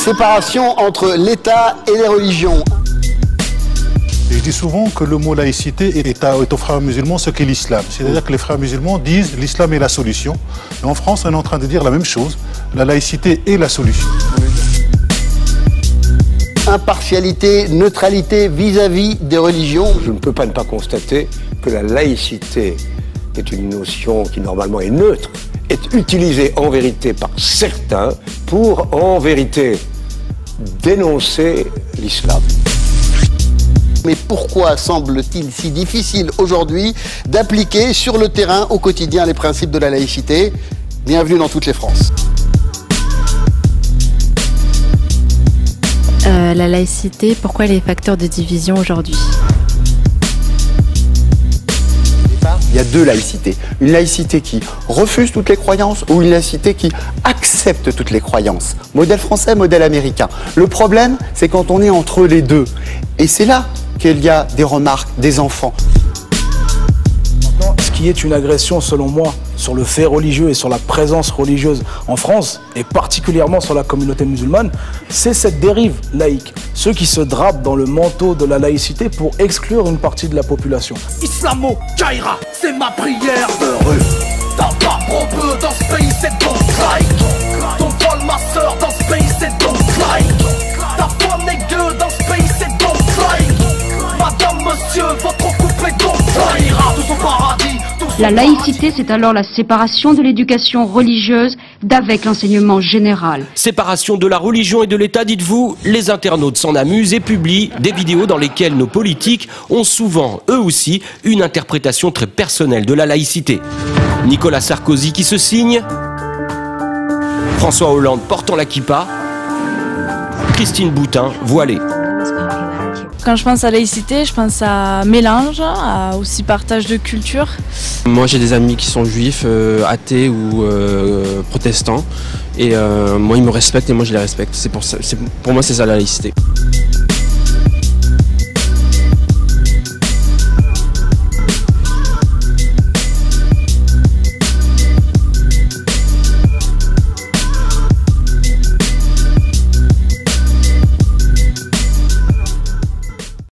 Séparation entre l'État et les religions. Et je dis souvent que le mot laïcité est aux frères musulmans ce qu'est l'islam. C'est-à-dire que les frères musulmans disent l'islam est la solution. Et en France, on est en train de dire la même chose. La laïcité est la solution. Impartialité, neutralité vis-à-vis des religions. Je ne peux pas ne pas constater que la laïcité est une notion qui normalement est neutre, est utilisée en vérité par certains pour en vérité dénoncer l'islam. Mais pourquoi semble-t-il si difficile aujourd'hui d'appliquer sur le terrain au quotidien les principes de la laïcité? Bienvenue dans Toutes les France. La laïcité, pourquoi elle est facteur de division aujourd'hui? Il y a deux laïcités. Une laïcité qui refuse toutes les croyances ou une laïcité qui accepte toutes les croyances. Modèle français, modèle américain. Le problème, c'est quand on est entre les deux. Et c'est là qu'il y a des remarques des enfants. Ce qui est une agression, selon moi, sur le fait religieux et sur la présence religieuse en France, et particulièrement sur la communauté musulmane, c'est cette dérive laïque. Ceux qui se drapent dans le manteau de la laïcité pour exclure une partie de la population. Islamo Kaira, c'est ma prière de rue. T'as pas peu dans ce pays, c'est donc like. Ton vol, ma soeur, dans ce pays, c'est donc like. Ta femme n'est que dans ce pays, c'est donc like. Madame, monsieur, votre couple est donc Kaira, tout son paradis. La laïcité, c'est alors la séparation de l'éducation religieuse d'avec l'enseignement général. Séparation de la religion et de l'État, dites-vous? Les internautes s'en amusent et publient des vidéos dans lesquelles nos politiques ont souvent, eux aussi, une interprétation très personnelle de la laïcité. Nicolas Sarkozy qui se signe, François Hollande portant la kippa, Christine Boutin voilée. Quand je pense à laïcité, je pense à mélange, à aussi partage de culture. Moi j'ai des amis qui sont juifs, athées ou protestants et moi ils me respectent et moi je les respecte. Pour moi c'est ça la laïcité.